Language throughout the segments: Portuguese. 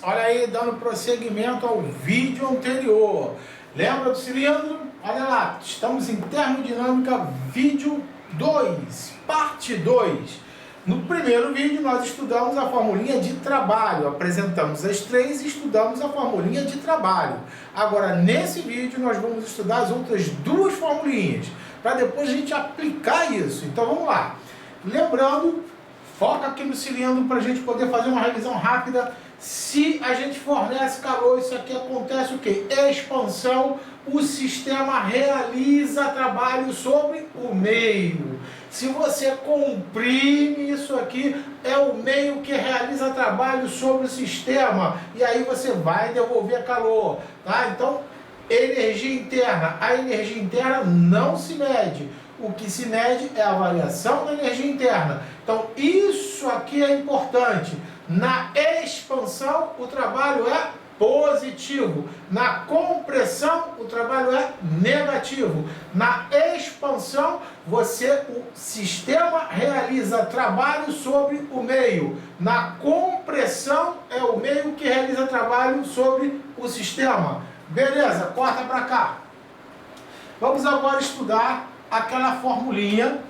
Olha aí, dando prosseguimento ao vídeo anterior. Lembra do cilindro? Olha lá, estamos em termodinâmica vídeo 2, parte 2. No primeiro vídeo nós estudamos a formulinha de trabalho, apresentamos as três e estudamos a formulinha de trabalho. Agora nesse vídeo nós vamos estudar as outras duas formulinhas, para depois a gente aplicar isso. Então vamos lá. Lembrando, foca aqui no cilindro para a gente poder fazer uma revisão rápida. Se a gente fornece calor, isso aqui acontece o quê? Expansão, o sistema realiza trabalho sobre o meio. Se você comprime isso aqui, é o meio que realiza trabalho sobre o sistema. E aí você vai devolver calor, tá? Então, energia interna. A energia interna não se mede. O que se mede é a variação da energia interna. Então, isso aqui é importante. Na expansão, o trabalho é positivo. Na compressão, o trabalho é negativo. Na expansão, o sistema realiza trabalho sobre o meio. Na compressão, é o meio que realiza trabalho sobre o sistema. Beleza, corta para cá. Vamos agora estudar aquela formulinha,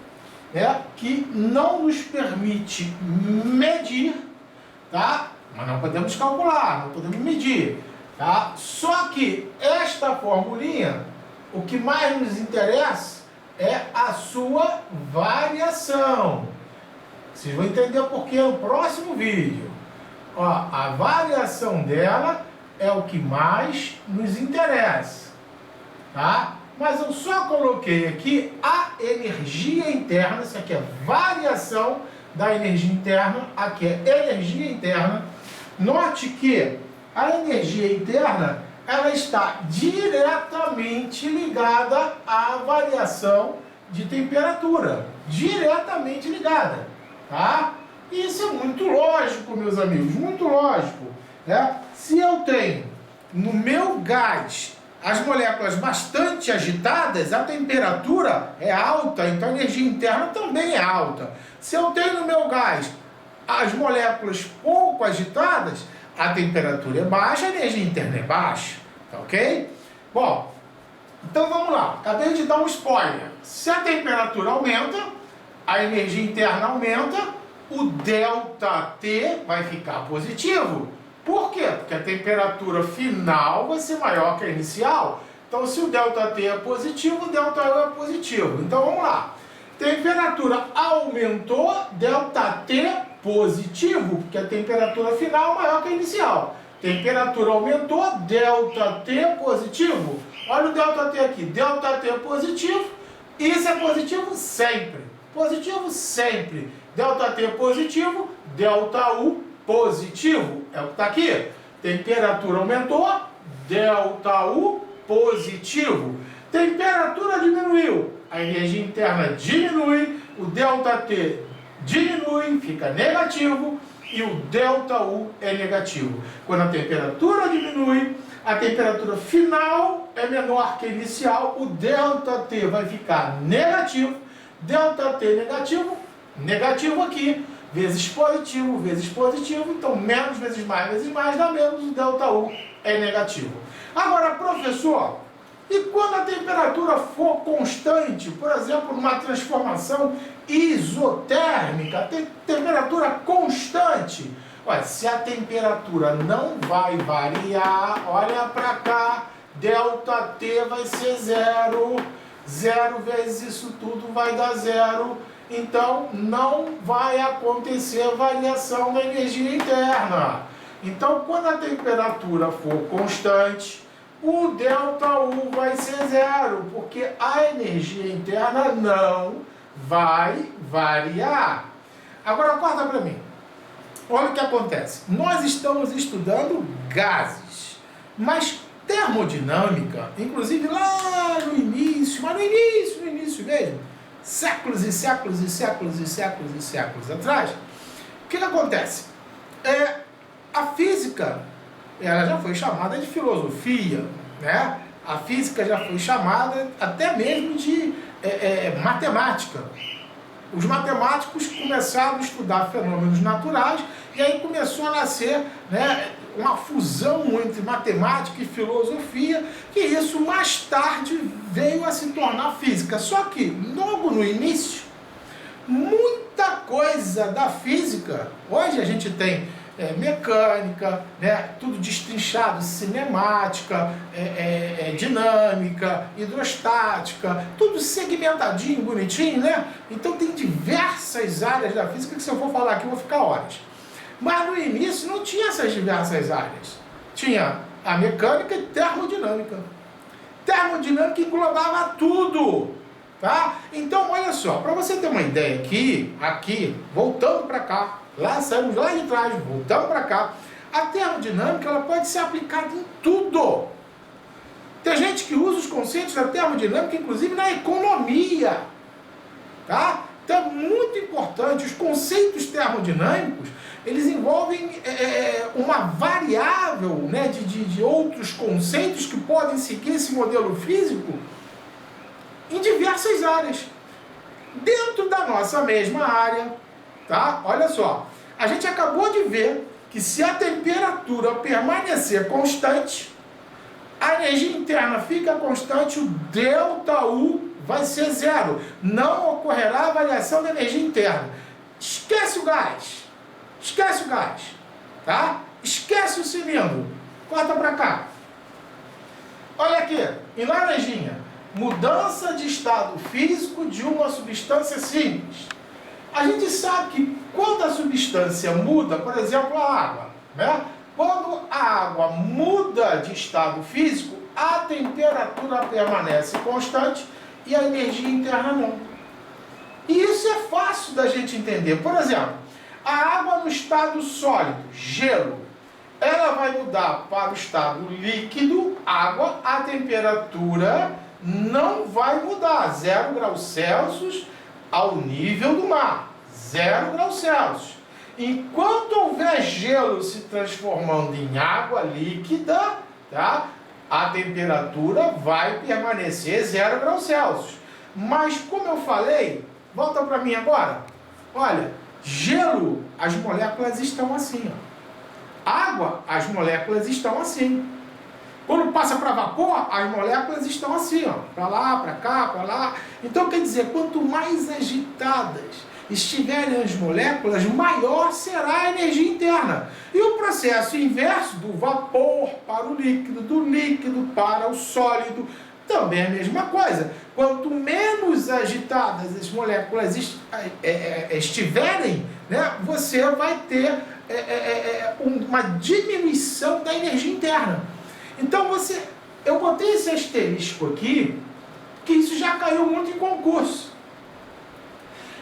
que não nos permite medir, tá? Mas não podemos calcular, não podemos medir, tá? Só que esta formulinha, o que mais nos interessa é a sua variação. Vocês vão entender por que no próximo vídeo. Ó, a variação dela é o que mais nos interessa, tá? Mas eu só coloquei aqui a energia interna, isso aqui é variação da energia interna, aqui é energia interna. Note que a energia interna, ela está diretamente ligada à variação de temperatura, diretamente ligada, tá? Isso é muito lógico, meus amigos, muito lógico, né? Se eu tenho no meu gás as moléculas bastante agitadas, a temperatura é alta, então a energia interna também é alta. Se eu tenho no meu gás as moléculas pouco agitadas, a temperatura é baixa, a energia interna é baixa, tá ok? Bom, então vamos lá, acabei de dar um spoiler. Se a temperatura aumenta, a energia interna aumenta, o ΔT vai ficar positivo. Por quê? Porque a temperatura final vai ser maior que a inicial. Então, se o ΔT é positivo, o ΔU é positivo. Então, vamos lá. Temperatura aumentou, ΔT positivo, porque a temperatura final é maior que a inicial. Temperatura aumentou, ΔT positivo. Olha o ΔT aqui. ΔT positivo. Isso é positivo sempre. Positivo sempre. ΔT positivo, ΔU positivo, é o que está aqui. Temperatura aumentou, ΔU positivo. Temperatura diminuiu, a energia interna diminui, o ΔT diminui, fica negativo, e o ΔU é negativo. Quando a temperatura diminui, a temperatura final é menor que a inicial, o ΔT vai ficar negativo, ΔT negativo, negativo aqui, vezes positivo, então menos vezes mais dá menos, o ΔU é negativo. Agora, professor, e quando a temperatura for constante, por exemplo, numa transformação isotérmica, temperatura constante, olha, se a temperatura não vai variar, olha para cá, ΔT vai ser zero, zero vezes isso tudo vai dar zero. Então, não vai acontecer variação da energia interna. Então, quando a temperatura for constante, o ΔU vai ser zero, porque a energia interna não vai variar. Agora, corta para mim. Olha o que acontece. Nós estamos estudando gases, mas termodinâmica, inclusive lá no início, mas no início mesmo, séculos e séculos atrás, o que acontece? A física, ela já foi chamada de filosofia, né? A física já foi chamada até mesmo de matemática. Os matemáticos começaram a estudar fenômenos naturais E aí começou a nascer, né, uma fusão entre matemática e filosofia, que isso mais tarde veio a se tornar física. Só que, logo no início, muita coisa da física, hoje a gente tem mecânica, né, tudo destrinchado, cinemática, dinâmica, hidrostática, tudo segmentadinho, bonitinho, né? Então tem diversas áreas da física que se eu for falar aqui eu vou ficar horas. Mas no início não tinha essas diversas áreas. Tinha a mecânica e termodinâmica. Termodinâmica englobava tudo. Tá? Então, olha só, para você ter uma ideia aqui, voltando para cá, lá saímos lá de trás, voltando para cá, a termodinâmica ela pode ser aplicada em tudo. Tem gente que usa os conceitos da termodinâmica, inclusive na economia. Tá? Então é muito importante, os conceitos termodinâmicos, eles envolvem uma variável, né, de outros conceitos que podem seguir esse modelo físico em diversas áreas. Dentro da nossa mesma área, tá? Olha só, a gente acabou de ver que se a temperatura permanecer constante, a energia interna fica constante, o ΔU vai ser zero. Não ocorrerá variação da energia interna. Esquece o gás. Esquece o gás. Tá? Esquece o cilindro. Corta para cá. Olha aqui, em laranjinha. Mudança de estado físico de uma substância simples. A gente sabe que quando a substância muda, por exemplo, a água, né? Quando a água muda de estado físico, a temperatura permanece constante e a energia interna não. E isso é fácil da gente entender. Por exemplo, a água no estado sólido, gelo, ela vai mudar para o estado líquido, água, a temperatura não vai mudar, 0 graus Celsius ao nível do mar, 0 graus Celsius. Enquanto houver gelo se transformando em água líquida, tá? A temperatura vai permanecer 0 graus Celsius. Mas como eu falei, volta para mim agora. Olha, gelo, as moléculas estão assim, ó. Água, as moléculas estão assim. Quando passa para vapor, as moléculas estão assim, ó, para lá, para cá, para lá. Então, quer dizer, quanto mais agitadas estiverem as moléculas, maior será a energia interna. E o processo inverso do vapor para o líquido, do líquido para o sólido, também é a mesma coisa. Quanto menos agitadas as moléculas estiverem, né, você vai ter uma diminuição da energia interna. Então eu botei esse asterisco aqui, que isso já caiu muito em concurso.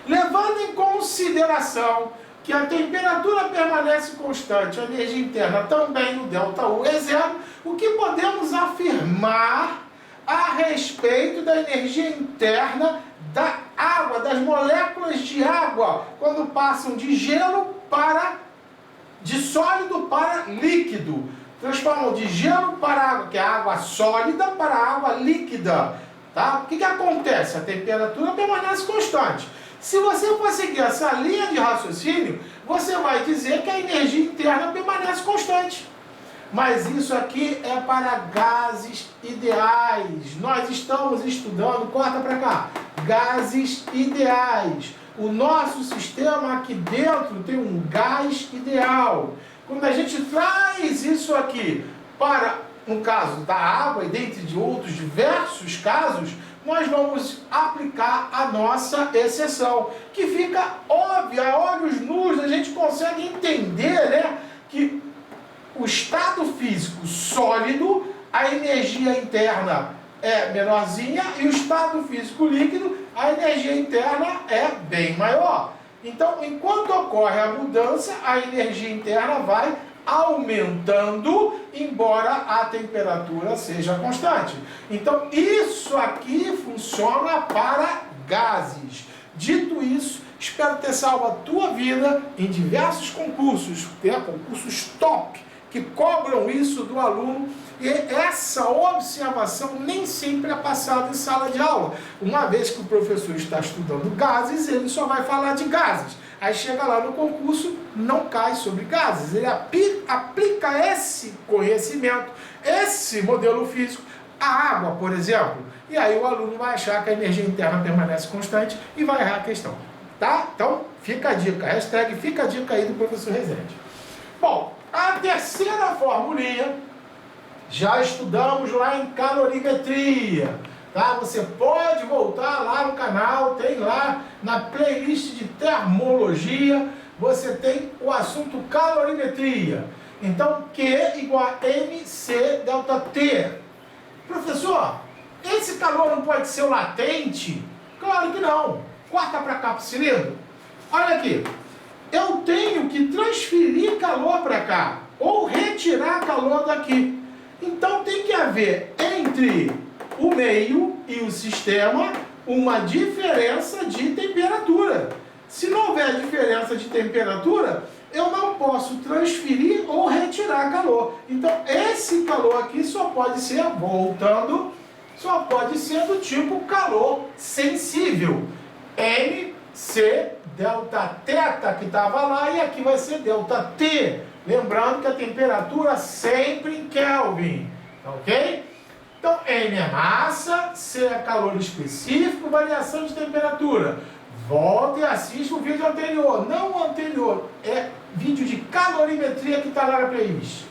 Levando em consideração que a temperatura permanece constante, a energia interna também, o ΔU é zero, o que podemos afirmar a respeito da energia interna da água, das moléculas de água, quando passam de gelo de sólido para líquido. Transformam de gelo para água, que é a água sólida, para a água líquida. Tá? O que acontece? A temperatura permanece constante. Se você for seguir essa linha de raciocínio, você vai dizer que a energia interna permanece constante. Mas isso aqui é para gases ideais. Nós estamos estudando, corta para cá, gases ideais. O nosso sistema aqui dentro tem um gás ideal. Quando a gente traz isso aqui para um caso da água e dentre de outros diversos casos, nós vamos aplicar a nossa exceção, que fica óbvia, a olhos nus, a gente consegue entender, né, que o estado físico sólido, a energia interna é menorzinha e o estado físico líquido, a energia interna é bem maior. Então, enquanto ocorre a mudança, a energia interna vai aumentando, embora a temperatura seja constante. Então, isso aqui funciona para gases. Dito isso, espero ter salvo a tua vida em diversos concursos, concursos top, que cobram isso do aluno, e essa observação nem sempre é passada em sala de aula. Uma vez que o professor está estudando gases, ele só vai falar de gases. Aí chega lá no concurso, não cai sobre gases. Ele aplica esse conhecimento, esse modelo físico, à água, por exemplo. E aí o aluno vai achar que a energia interna permanece constante e vai errar a questão. Tá? Então, fica a dica. Hashtag fica a dica aí do professor Rezende. Bom, a terceira formulinha, já estudamos lá em calorimetria. Tá? Você pode voltar lá no canal, tem lá na playlist de termologia, você tem o assunto calorimetria. Então, Q igual a MC delta T. Professor, esse calor não pode ser o latente? Claro que não. Corta para cá para o cilindro. Olha aqui. Eu tenho que transferir calor para cá, ou retirar calor daqui. Então tem que haver entre o meio e o sistema uma diferença de temperatura. Se não houver diferença de temperatura, eu não posso transferir ou retirar calor. Então esse calor aqui só pode ser, voltando, só pode ser do tipo calor sensível. MC delta θ que estava lá, e aqui vai ser delta T. Lembrando que a temperatura sempre em Kelvin, ok? Então, M é massa, C é calor específico, variação de temperatura. Volta e assista o vídeo anterior, não o anterior, é vídeo de calorimetria que está lá na playlist.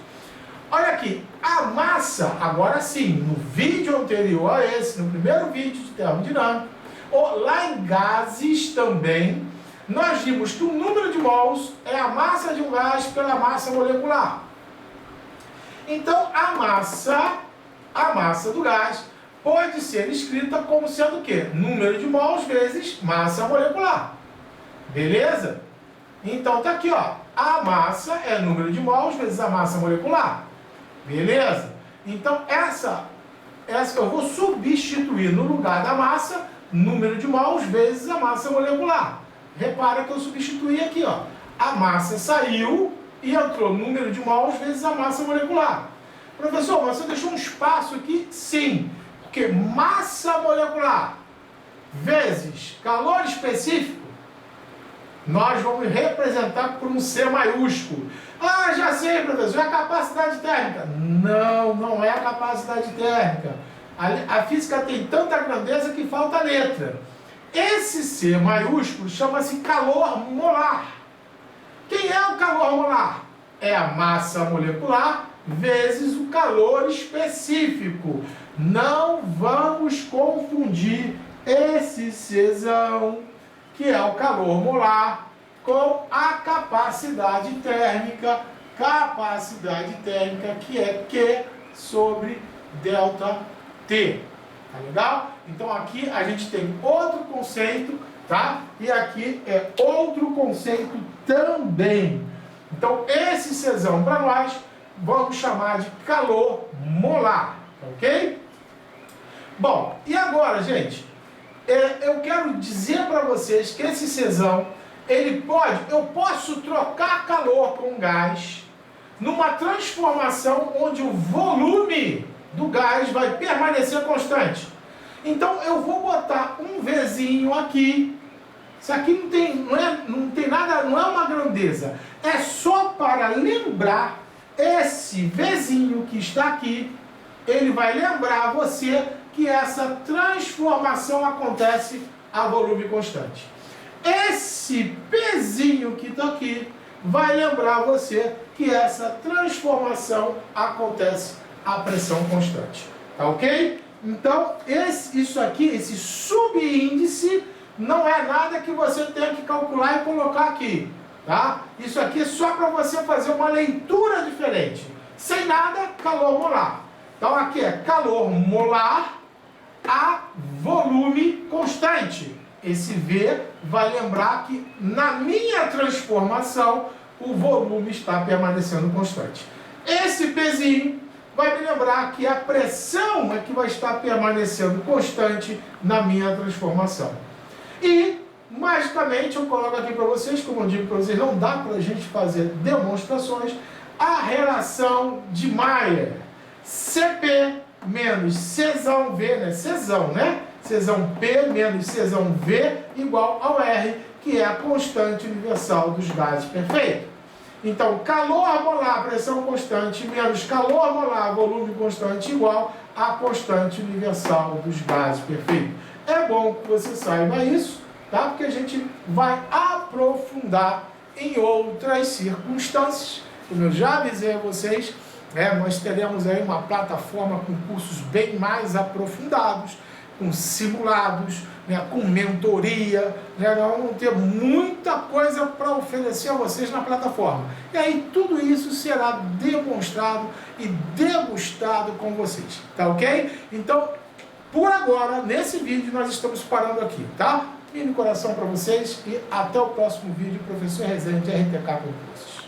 Olha aqui, a massa, agora sim, no vídeo anterior a esse, no primeiro vídeo de termodinâmica, ou lá em gases também, nós vimos que o número de mols é a massa de um gás pela massa molecular. Então, a massa do gás pode ser escrita como sendo o quê? Número de mols vezes massa molecular. Beleza? Então, tá aqui, ó. A massa é número de mols vezes a massa molecular. Beleza? Então, essa eu vou substituir no lugar da massa, número de mols vezes a massa molecular. Repara que eu substituí aqui, ó. A massa saiu e entrou número de mols vezes a massa molecular. Professor, mas você deixou um espaço aqui? Sim. Porque massa molecular vezes calor específico, nós vamos representar por um C maiúsculo. Ah, já sei, professor, é a capacidade térmica. Não, não é a capacidade térmica. A física tem tanta grandeza que falta letra. Esse C maiúsculo chama-se calor molar. Quem é o calor molar? É a massa molecular vezes o calor específico. Não vamos confundir esse Czão, que é o calor molar, com a capacidade térmica que é Q sobre delta T. Tá legal? Então aqui a gente tem outro conceito, tá? E aqui é outro conceito também. Então esse Czão para nós vamos chamar de calor molar, ok? Bom, e agora, gente, eu quero dizer para vocês que esse Czão, eu posso trocar calor com gás numa transformação onde o volume do gás vai permanecer constante. Então eu vou botar um Vzinho aqui. Isso aqui não tem nada, não é uma grandeza. É só para lembrar esse Vzinho que está aqui. Ele vai lembrar você que essa transformação acontece a volume constante. Esse Pzinho que está aqui vai lembrar você que essa transformação acontece a pressão constante. Tá ok? Então, isso aqui, esse subíndice, não é nada que você tenha que calcular e colocar aqui. Tá? Isso aqui é só para você fazer uma leitura diferente. Sem nada, calor molar. Então, aqui é calor molar a volume constante. Esse V vai lembrar que na minha transformação o volume está permanecendo constante. Esse Pzinho vai me lembrar que a pressão é que vai estar permanecendo constante na minha transformação. E, magicamente, eu coloco aqui para vocês, como eu digo para vocês, não dá para a gente fazer demonstrações, a relação de Mayer. CP menos Czv, né? Czão, né? Czp menos Czv igual ao R, que é a constante universal dos gases perfeito. Então, calor molar, pressão constante, menos calor molar, volume constante, igual a constante universal dos gases perfeito. É bom que você saiba isso, tá? Porque a gente vai aprofundar em outras circunstâncias. Como eu já avisei a vocês, nós teremos aí uma plataforma com cursos bem mais aprofundados, com simulados, com mentoria, nós vamos ter muita coisa para oferecer a vocês na plataforma. E aí tudo isso será demonstrado e degustado com vocês, tá ok? Então, por agora, nesse vídeo nós estamos parando aqui, tá? E no coração para vocês e até o próximo vídeo, professor Rezende, RTK Concursos.